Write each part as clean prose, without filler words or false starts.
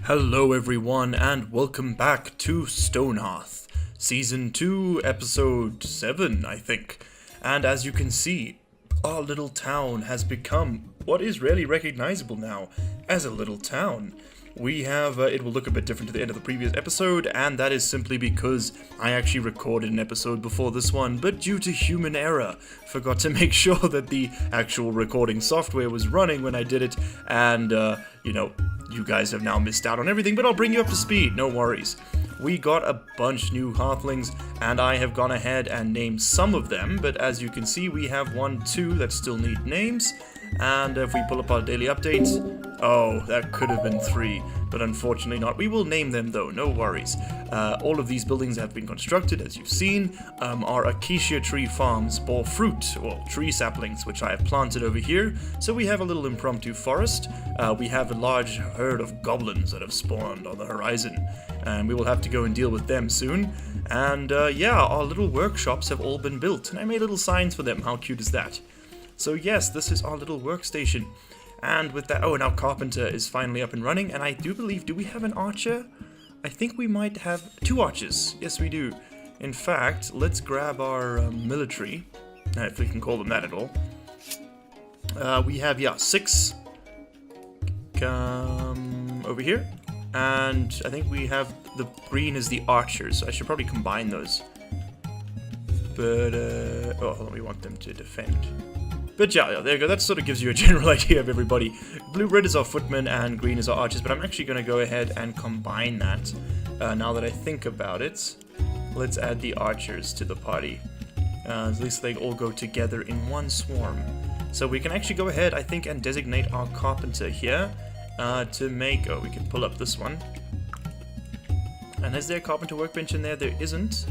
Hello everyone and welcome back to Stonehearth, Season 2, Episode 7, I think. And as you can see, our little town has become what is really recognizable now as a little town. We have, it will look a bit different to the end of the previous episode, and that is simply because I actually recorded an episode before this one, but due to human error, forgot to make sure that the actual recording software was running when I did it, and, you guys have now missed out on everything, but I'll bring you up to speed, no worries. We got a bunch new Hearthlings, and I have gone ahead and named some of them, but as you can see, we have 1, 2 that still need names. And if we pull up our daily updates, oh, that could have been 3, but unfortunately not. We will name them though, no worries. All of these buildings have been constructed, as you've seen. Our acacia tree farms bore fruit, or tree saplings, which I have planted over here. So we have a little impromptu forest. We have a large herd of goblins that have spawned on the horizon, and we will have to go and deal with them soon. And yeah, our little workshops have all been built, and I made little signs for them. How cute is that? So yes, this is our little workstation, and with that, and our carpenter is finally up and running, and I do believe, do we have an archer? I think we might have 2 archers, yes we do. In fact, let's grab our military, if we can call them that at all. We have, 6 over here, and I think we have the green is the archers, so I should probably combine those. But, oh, hold on, we want them to defend. But yeah, there you go, that sort of gives you a general idea of everybody. Blue-red is our footmen and green is our archers, but I'm actually going to go ahead and combine that. Now that I think about it, let's add the archers to the party. At least they all go together in one swarm. So we can actually go ahead, I think, and designate our carpenter here to make... Oh, we can pull up this one. And is there a carpenter workbench in there? There isn't.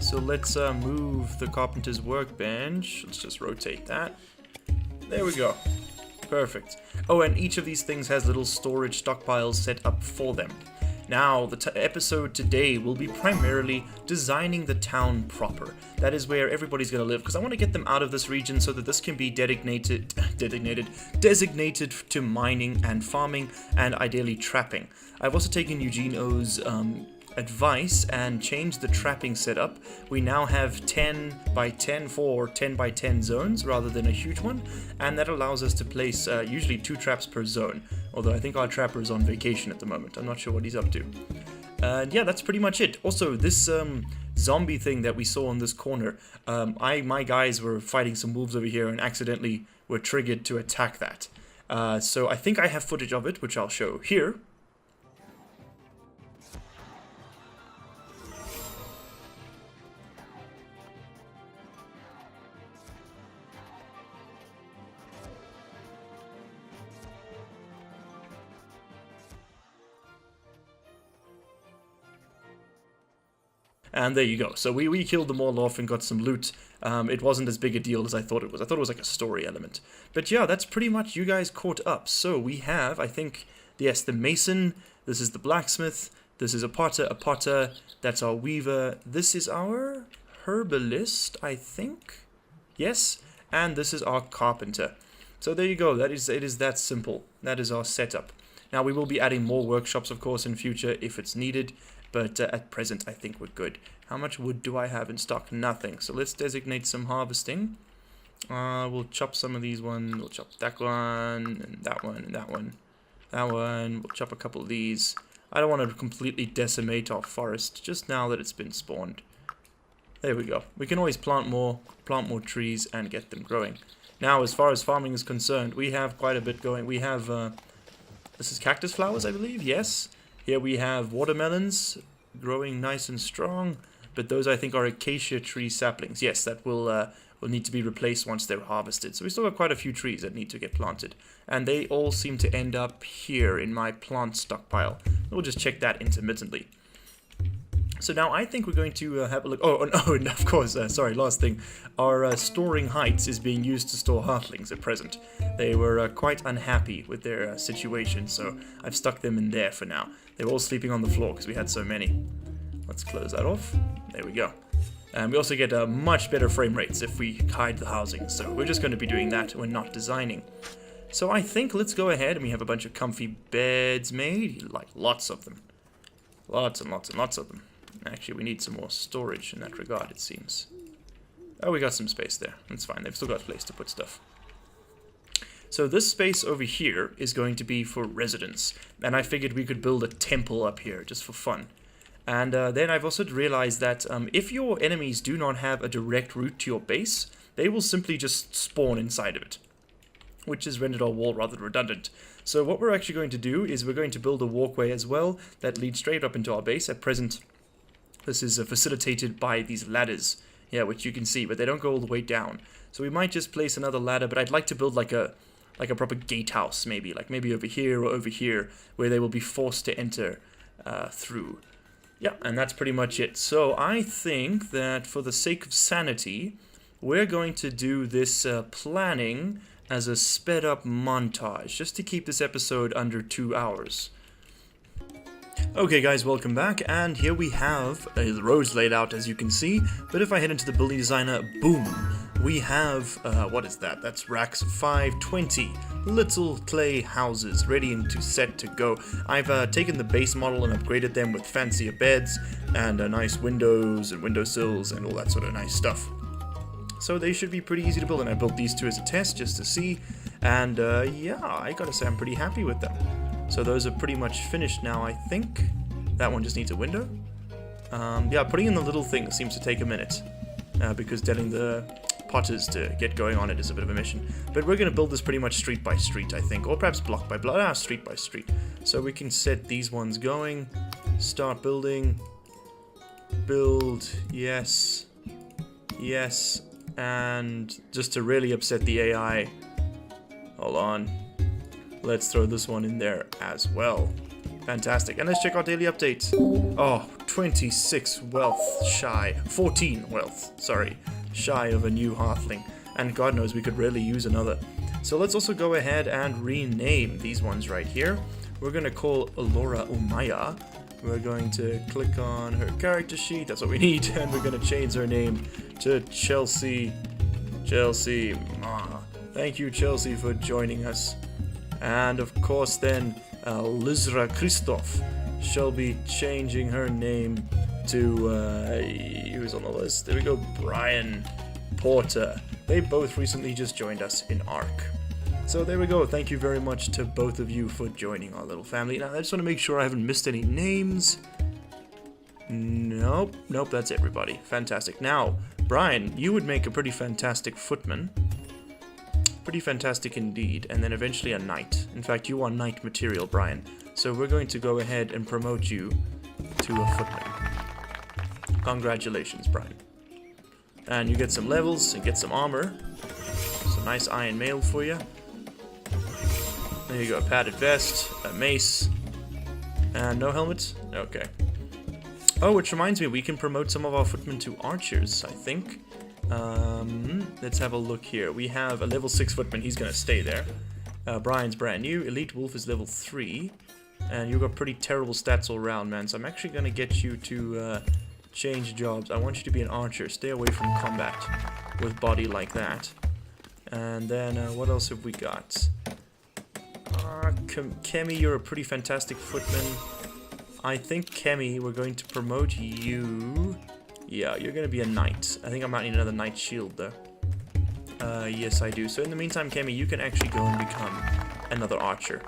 So let's move the carpenter's workbench. Let's just rotate that. There we go. Perfect. Oh, and each of these things has little storage stockpiles set up for them. Now, the episode today will be primarily designing the town proper. That is where everybody's going to live, because I want to get them out of this region so that this can be designated to mining and farming, and ideally trapping. I've also taken Eugene O's advice and changed the trapping setup. We now have 10 by 10 for 10 by 10 zones rather than a huge one, and that allows us to place usually 2 traps per zone, although I think our trapper is on vacation at the moment. I'm not sure what he's up to. And yeah, that's pretty much it. Also, this zombie thing that we saw in this corner, my guys were fighting some wolves over here and accidentally were triggered to attack that. So I think I have footage of it, which I'll show here. And there you go. So we killed them all off and got some loot. It wasn't as big a deal as I thought it was. I thought it was like a story element. But yeah, that's pretty much you guys caught up. So we have, I think, yes, the mason. This is the blacksmith. This is a potter. That's our weaver. This is our herbalist, I think. Yes. And this is our carpenter. So there you go. It is that simple. That is our setup. Now we will be adding more workshops, of course, in future if it's needed. But at present, I think we're good. How much wood do I have in stock? Nothing. So let's designate some harvesting. We'll chop some of these ones. We'll chop that one, and that one, and that one. That one. We'll chop a couple of these. I don't want to completely decimate our forest just now that it's been spawned. There we go. We can always plant more trees and get them growing. Now, as far as farming is concerned, we have quite a bit going. We have, this is cactus flowers, I believe. Yes. Here we have watermelons growing nice and strong, but those I think are acacia tree saplings. Yes, that will need to be replaced once they're harvested. So we still have quite a few trees that need to get planted, and they all seem to end up here in my plant stockpile. We'll just check that intermittently. So now I think we're going to have a look. Oh, and of course, sorry, last thing. Our storing heights is being used to store halflings at present. They were quite unhappy with their situation, so I've stuck them in there for now. They were all sleeping on the floor because we had so many. Let's close that off. There we go. And we also get much better frame rates if we hide the housing, so we're just going to be doing that when not designing. So I think let's go ahead and we have a bunch of comfy beds made. Like lots of them. Lots and lots and lots of them. Actually, we need some more storage in that regard, it seems. Oh, we got some space there. That's fine. They've still got a place to put stuff. So this space over here is going to be for residents. And I figured we could build a temple up here just for fun. And then I've also realized that if your enemies do not have a direct route to your base, they will simply just spawn inside of it, which has rendered our wall rather redundant. So what we're actually going to do is we're going to build a walkway as well that leads straight up into our base. At present, this is facilitated by these ladders, yeah, which you can see, but they don't go all the way down. So we might just place another ladder, but I'd like to build like a proper gatehouse, maybe over here or over here, where they will be forced to enter through. Yeah, and that's pretty much it. So I think that for the sake of sanity, we're going to do this planning as a sped up montage, just to keep this episode under 2 hours. Okay guys, welcome back, and here we have the rows laid out as you can see, but if I head into the building designer, boom, we have, what is that? That's racks of 520 little clay houses ready and set to go. I've taken the base model and upgraded them with fancier beds and nice windows and windowsills and all that sort of nice stuff. So they should be pretty easy to build, and I built these two as a test just to see, and yeah, I gotta say I'm pretty happy with them. So those are pretty much finished now, I think. That one just needs a window. Yeah, putting in the little thing seems to take a minute, because getting the potters to get going on it is a bit of a mission. But we're gonna build this pretty much street by street, I think, or perhaps block by block, street by street. So we can set these ones going, start building, build, yes, yes, and just to really upset the AI, hold on, let's throw this one in there as well. Fantastic. And let's check our daily update. Oh, 26 wealth shy, 14 wealth, sorry, shy of a new Hearthling. And God knows we could really use another. So let's also go ahead and rename these ones right here. We're going to call Alora Umaya. We're going to click on her character sheet, that's what we need, and we're going to change her name to Chelsea. Chelsea. Thank you, Chelsea, for joining us. And of course then, Lizra Christoph shall be changing her name to, who's on the list? There we go, Brian Porter. They both recently just joined us in ARC. So there we go, thank you very much to both of you for joining our little family. Now I just want to make sure I haven't missed any names. Nope, that's everybody. Fantastic. Now, Brian, you would make a pretty fantastic footman. Pretty fantastic indeed, and then eventually a knight. In fact, you are knight material, Brian. So we're going to go ahead and promote you to a footman. Congratulations, Brian. And you get some levels and get some armor. Some nice iron mail for you. There you go, a padded vest, a mace, and no helmet? Okay. Oh, which reminds me, we can promote some of our footmen to archers, I think. Let's have a look here. We have a level 6 footman, he's gonna stay there. Brian's brand new. Elite Wolf is level 3. And you've got pretty terrible stats all around, man. So I'm actually gonna get you to change jobs. I want you to be an archer. Stay away from combat with body like that. And then what else have we got? Kemi, you're a pretty fantastic footman. I think Kemi, we're going to promote you. Yeah, you're going to be a knight. I think I might need another knight shield though. Yes, I do. So in the meantime, Kemi, you can actually go and become another archer.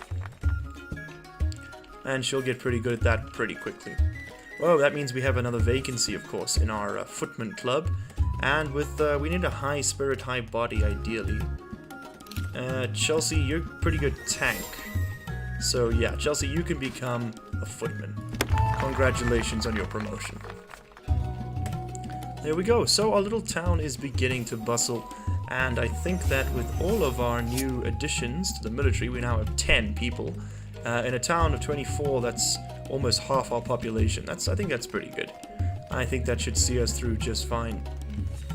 And she'll get pretty good at that pretty quickly. Whoa, that means we have another vacancy, of course, in our footman club. And with, we need a high spirit, high body, ideally. Chelsea, you're pretty good tank. So yeah, Chelsea, you can become a footman. Congratulations on your promotion. There we go. So our little town is beginning to bustle. And I think that with all of our new additions to the military, we now have 10 people. In a town of 24, that's almost half our population. I think that's pretty good. I think that should see us through just fine.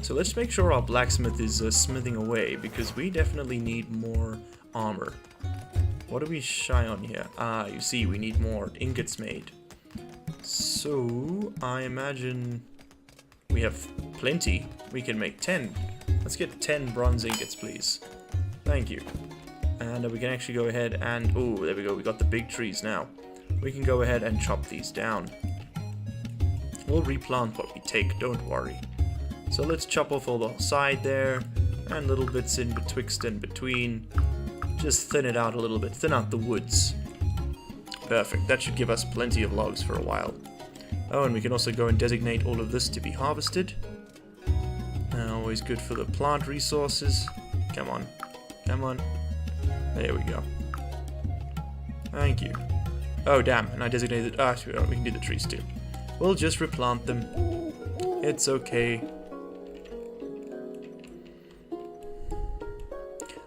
So let's make sure our blacksmith is smithing away, because we definitely need more armor. What are we shy on here? Ah, you see, we need more ingots made. So, I imagine we have plenty. We can make 10. Let's get 10 bronze ingots, please. Thank you. And we can actually go ahead and... Oh, there we go. We got the big trees now. We can go ahead and chop these down. We'll replant what we take, don't worry. So let's chop off all the side there. And little bits in betwixt and between. Just thin it out a little bit. Thin out the woods. Perfect. That should give us plenty of logs for a while. Oh, and we can also go and designate all of this to be harvested. Always good for the plant resources. Come on. Come on. There we go. Thank you. Oh, damn. And I designated... Ah, we can do the trees too. We'll just replant them. It's okay.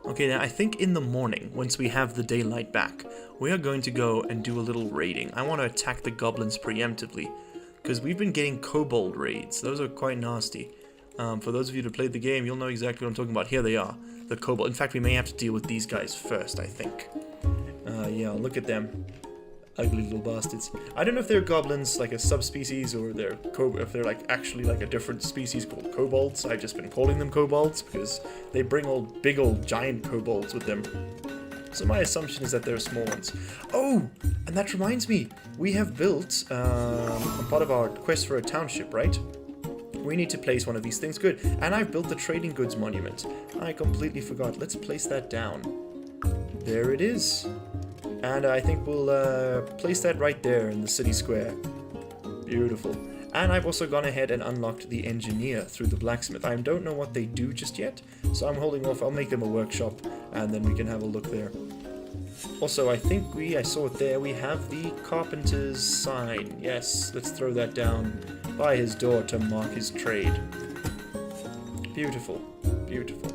Okay, now I think in the morning, once we have the daylight back, we are going to go and do a little raiding. I want to attack the goblins preemptively, because we've been getting kobold raids. Those are quite nasty. For those of you who played the game, you'll know exactly what I'm talking about. Here they are, the kobold. In fact, we may have to deal with these guys first, I think. Yeah, look at them. Ugly little bastards. I don't know if they're goblins, like a subspecies, or if they're like actually like a different species called kobolds. I've just been calling them kobolds because they bring big old giant kobolds with them. So my assumption is that they're small ones. Oh, and that reminds me, we have built a part of our quest for a township, right? We need to place one of these things. Good. And I've built the trading goods monument. I completely forgot. Let's place that down. There it is. And I think we'll place that right there in the city square. Beautiful. And I've also gone ahead and unlocked the engineer through the blacksmith. I don't know what they do just yet, so I'm holding off. I'll make them a workshop, and then we can have a look there. Also, I think I saw it there. We have the carpenter's sign. Yes, let's throw that down by his door to mark his trade. Beautiful. Beautiful.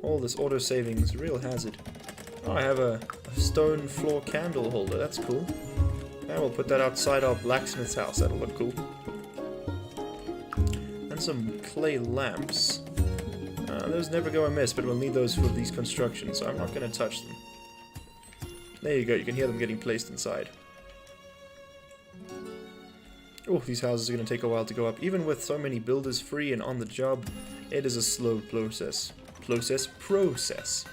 All this auto saving is a real hazard. Oh, I have a stone floor candle holder. That's cool. And we'll put that outside our blacksmith's house. That'll look cool. And some clay lamps. Those never go amiss, but we'll need those for these constructions, so I'm not going to touch them. There you go. You can hear them getting placed inside. Oh, these houses are going to take a while to go up. Even with so many builders free and on the job, it is a slow process. Process.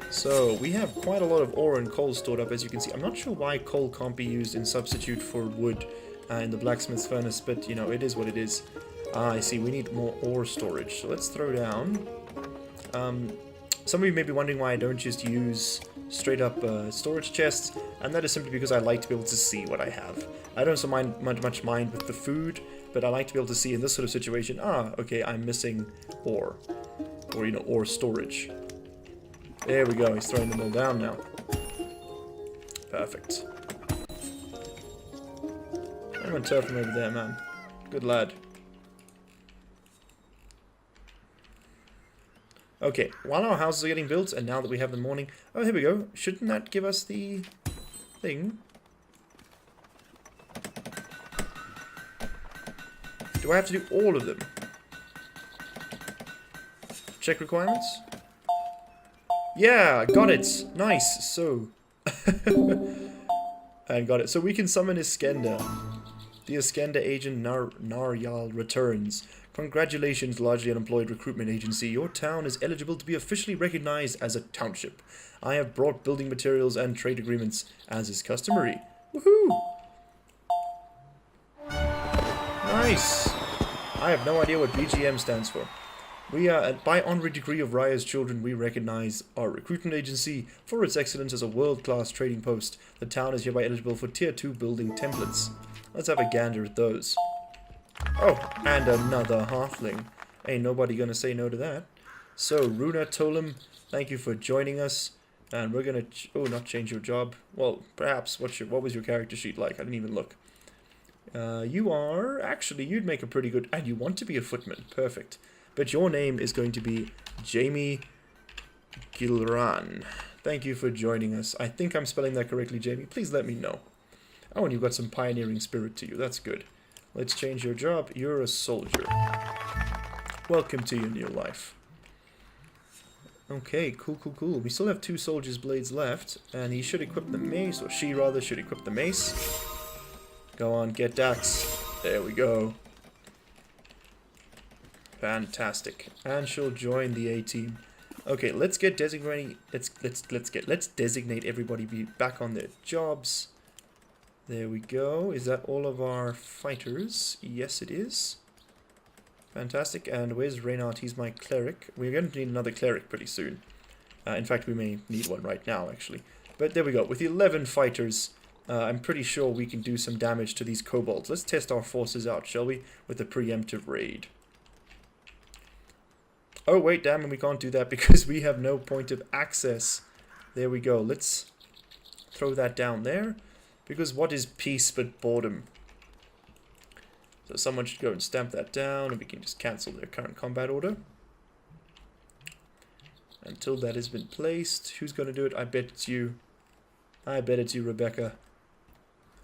So, we have quite a lot of ore and coal stored up, as you can see. I'm not sure why coal can't be used in substitute for wood in the blacksmith's furnace, but, you know, it is what it is. Ah, I see, we need more ore storage. So let's throw down. Some of you may be wondering why I don't just use straight up storage chests, and that is simply because I like to be able to see what I have. I don't so much mind with the food, but I like to be able to see in this sort of situation, okay, I'm missing ore. Or, you know, ore storage. There we go, he's throwing them all down now. Perfect. I'm gonna turf him over there, man. Good lad. Okay, while our houses are getting built, and now that we have the morning... Oh, here we go. Shouldn't that give us the thing? Do I have to do all of them? Check requirements? Yeah, got it. Nice. So... and got it. So we can summon Iskender. The Iskender agent Naryal returns. Congratulations, largely unemployed recruitment agency. Your town is eligible to be officially recognized as a township. I have brought building materials and trade agreements, as is customary. Woohoo! Nice! I have no idea what BGM stands for. We are, by honorary decree of Raya's children, we recognize our recruitment agency for its excellence as a world-class trading post. The town is hereby eligible for Tier 2 building templates. Let's have a gander at those. Oh, and another halfling. Ain't nobody gonna say no to that. So, Runa Tolim, thank you for joining us. And we're gonna... not change your job. Well, perhaps. What was your character sheet like? I didn't even look. You are... Actually, you'd make a pretty good... And you want to be a footman. Perfect. But your name is going to be Jamie Gilran. Thank you for joining us. I think I'm spelling that correctly, Jamie. Please let me know. Oh, and you've got some pioneering spirit to you. That's good. Let's change your job. You're a soldier. Welcome to your new life. Okay, cool. We still have 2 soldier's blades left, and he should equip the mace, or she rather should equip the mace. Go on, get Dax. There we go. Fantastic. And she'll join the A team. Okay, let's get designating. Let's designate everybody back on their jobs. There we go. Is that all of our fighters? Yes, it is. Fantastic. And where's Reynard? He's my cleric. We're going to need another cleric pretty soon. In fact, we may need one right now, actually. But there we go. With 11 fighters, I'm pretty sure we can do some damage to these kobolds. Let's test our forces out, shall we? With a preemptive raid. Oh, wait, damn, and we can't do that because we have no point of access. There we go. Let's throw that down there. Because what is peace but boredom? So someone should go and stamp that down, and we can just cancel their current combat order. Until that has been placed. Who's going to do it? I bet it's you. I bet it's you, Rebecca.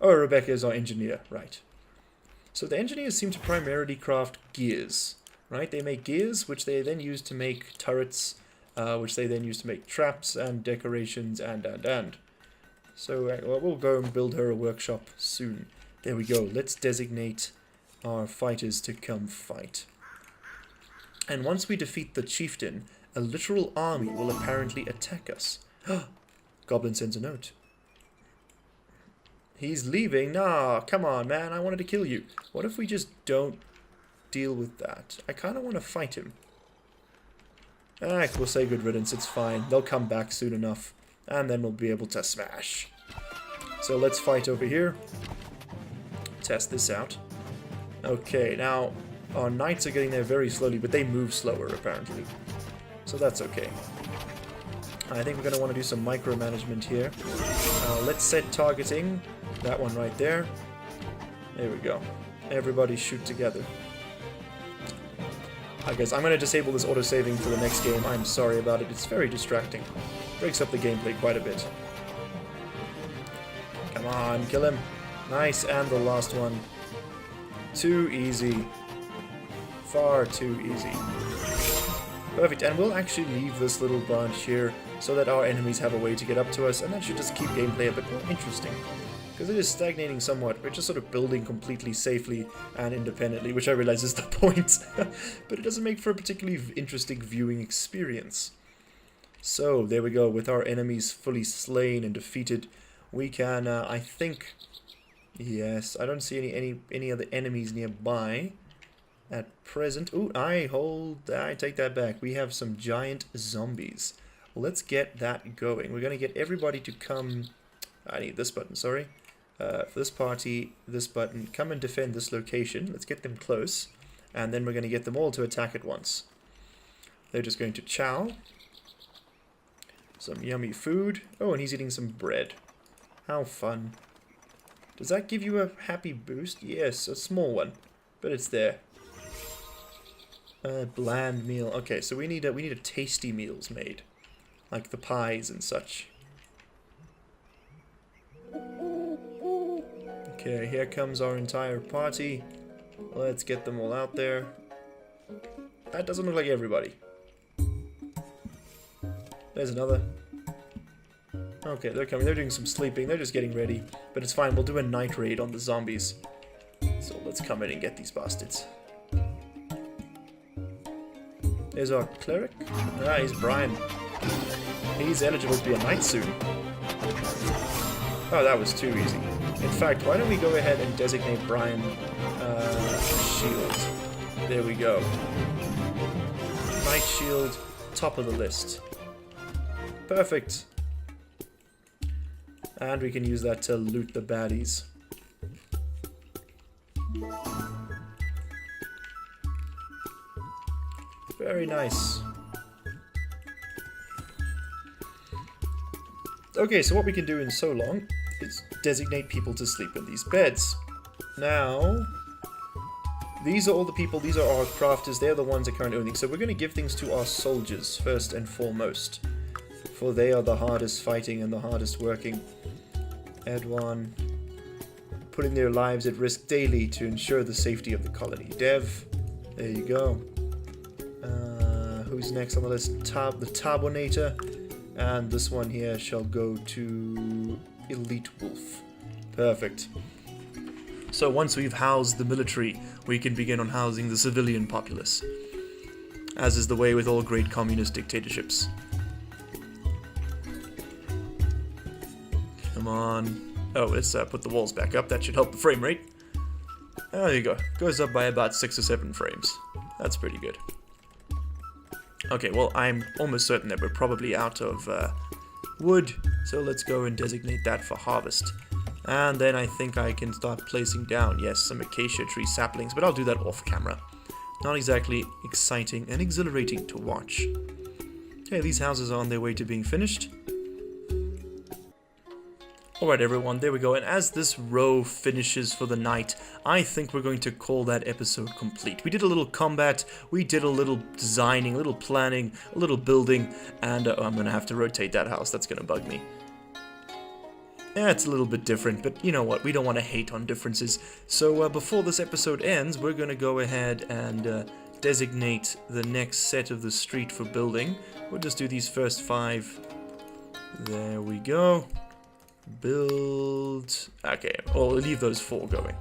Oh, Rebecca is our engineer. Right. So the engineers seem to primarily craft gears. Right? They make gears, which they then use to make turrets, which they then use to make traps and decorations and. So well, we'll go and build her a workshop soon. There we go. Let's designate our fighters to come fight. And once we defeat the chieftain, a literal army will apparently attack us. Goblin sends a note. He's leaving? Nah, come on, man. I wanted to kill you. What if we just don't deal with that? I kind of want to fight him. We'll say good riddance. It's fine. They'll come back soon enough. And then we'll be able to smash. So let's fight over here. Test this out. Okay, now our knights are getting there very slowly, but they move slower apparently. So that's okay. I think we're going to want to do some micromanagement here. Let's set targeting. That one right there. There we go. Everybody shoot together. I guess I'm going to disable this autosaving for the next game. I'm sorry about it. It's very distracting. Breaks up the gameplay quite a bit. Come on, kill him. Nice, and the last one. Too easy. Far too easy. Perfect, and we'll actually leave this little branch here so that our enemies have a way to get up to us, and that should just keep gameplay a bit more interesting. Because it is stagnating somewhat. We're just sort of building completely safely and independently, which I realize is the point. But it doesn't make for a particularly interesting viewing experience. So, there we go. With our enemies fully slain and defeated, we can, I think... Yes, I don't see any other enemies nearby at present. Ooh, I take that back. We have some giant zombies. Let's get that going. We're going to get everybody to come... I need this button, sorry. For this party, this button. Come and defend this location. Let's get them close. And then we're going to get them all to attack at once. They're just going to chow. Some yummy food. Oh, and he's eating some bread. How fun. Does that give you a happy boost? Yes, a small one. But it's there. Bland meal. Okay, so we need a tasty meals made. Like the pies and such. Okay, here comes our entire party. Let's get them all out there. That doesn't look like everybody. There's another. Okay, they're coming. They're doing some sleeping. They're just getting ready. But it's fine. We'll do a night raid on the zombies. So let's come in and get these bastards. There's our cleric. Ah, he's Brian. He's eligible to be a knight soon. Oh, that was too easy. In fact, why don't we go ahead and designate Brian Shield. There we go. Knight Shield, top of the list. Perfect. And we can use that to loot the baddies. Very nice. Okay, so what we can do in so long is designate people to sleep in these beds. Now, these are all the people, these are our crafters, they're the ones that currently own things. So we're going to give things to our soldiers first and foremost. For they are the hardest fighting and the hardest working. Edwan, putting their lives at risk daily to ensure the safety of the colony. Dev, there you go. Who's next on the list? The Tabonator. And this one here shall go to Elite Wolf. Perfect. So once we've housed the military, we can begin on housing the civilian populace. as is the way with all great communist dictatorships. Come on. Oh, let's put the walls back up. That should help the frame rate. There you go. Goes up by about 6 or 7 frames. That's pretty good. Okay, well, I'm almost certain that we're probably out of wood, so let's go and designate that for harvest. And then I think I can start placing down, yes, some acacia tree saplings, but I'll do that off camera. Not exactly exciting and exhilarating to watch. Okay, these houses are on their way to being finished. Alright everyone, there we go, and as this row finishes for the night, I think we're going to call that episode complete. We did a little combat, we did a little designing, a little planning, a little building, and I'm going to have to rotate that house, that's going to bug me. Yeah, it's a little bit different, but you know what, we don't want to hate on differences. So before this episode ends, we're going to go ahead and designate the next set of the street for building. We'll just do these first 5. There we go. Build. Okay, we'll leave those 4 going.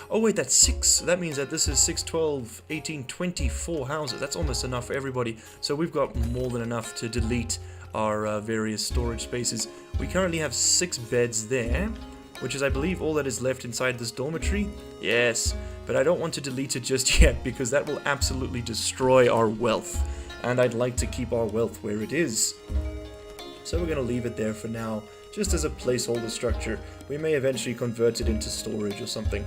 Oh wait, that's 6. So that means that this is 6, 12, 18, 24 houses. That's almost enough for everybody. So we've got more than enough to delete our various storage spaces. We currently have 6 beds there, which is, I believe, all that is left inside this dormitory. Yes, but I don't want to delete it just yet because that will absolutely destroy our wealth. And I'd like to keep our wealth where it is. So we're going to leave it there for now, just as a placeholder structure. We may eventually convert it into storage or something.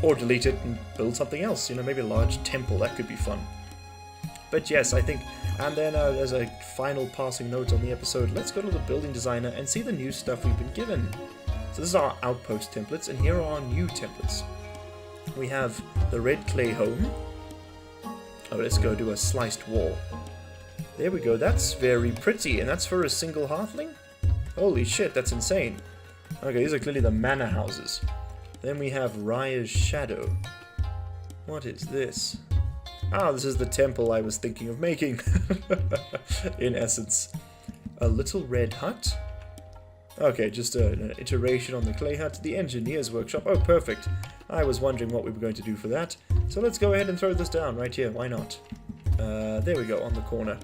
Or delete it and build something else, you know, maybe a large temple, that could be fun. But yes, I think, and then as a final passing note on the episode, let's go to the building designer and see the new stuff we've been given. So this is our outpost templates, and here are our new templates. We have the red clay home. Oh, let's go do a sliced wall. There we go, that's very pretty, and that's for a single halfling? Holy shit, that's insane. Okay, these are clearly the manor houses. Then we have Raya's Shadow. What is this? Ah, this is the temple I was thinking of making, in essence. A little red hut? Okay, just an iteration on the clay hut. The engineer's workshop. Oh, perfect. I was wondering what we were going to do for that. So let's go ahead and throw this down right here, why not? There we go, on the corner.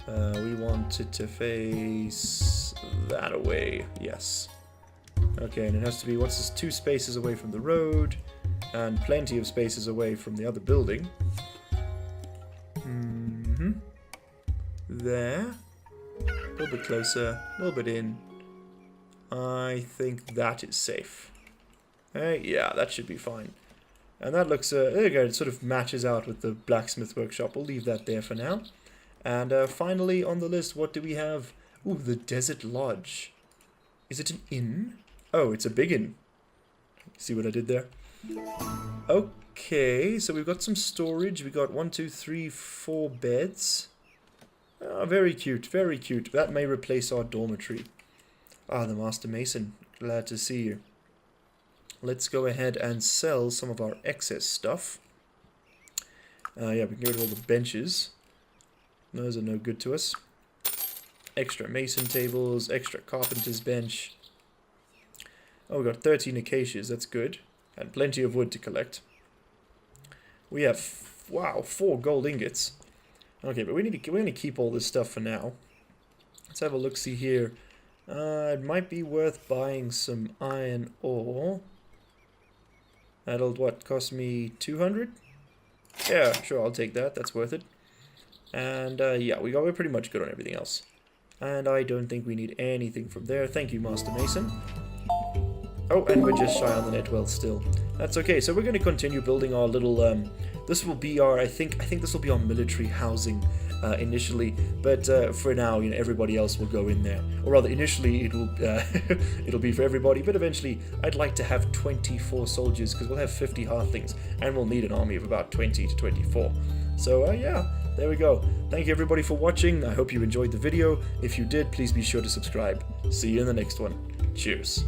We want it to face that away, yes. Okay, and it has to be, what's this, 2 spaces away from the road, and plenty of spaces away from the other building. There. A little bit closer, a little bit in. I think that is safe. Yeah, that should be fine. And that looks, there you go, it sort of matches out with the blacksmith workshop. We'll leave that there for now. And finally on the list, what do we have? Ooh, the Desert Lodge. Is it an inn? Oh, it's a big inn. See what I did there? Okay, so we've got some storage. We got 1, 2, 3, 4 beds. Oh, very cute, very cute. That may replace our dormitory. Ah, the Master Mason. Glad to see you. Let's go ahead and sell some of our excess stuff. Yeah, we can get rid of all the benches. Those are no good to us. Extra mason tables, extra carpenter's bench. Oh, we got 13 acacias, that's good. And plenty of wood to collect. We have, wow, 4 gold ingots. Okay, but we're going to keep all this stuff for now. Let's have a look-see here. It might be worth buying some iron ore. That'll, what, cost me 200? Yeah, sure, I'll take that. That's worth it. And, yeah, we're pretty much good on everything else. And I don't think we need anything from there. Thank you, Master Mason. Oh, and we're just shy on the net wealth still. That's okay. So we're going to continue building our little, this will be our, I think this will be our military housing initially. But for now, you know, everybody else will go in there. Or rather, initially it'll it'll be for everybody. But eventually, I'd like to have 24 soldiers because we'll have 50 halflings, and we'll need an army of about 20 to 24. So yeah, there we go. Thank you everybody for watching. I hope you enjoyed the video. If you did, please be sure to subscribe. See you in the next one. Cheers.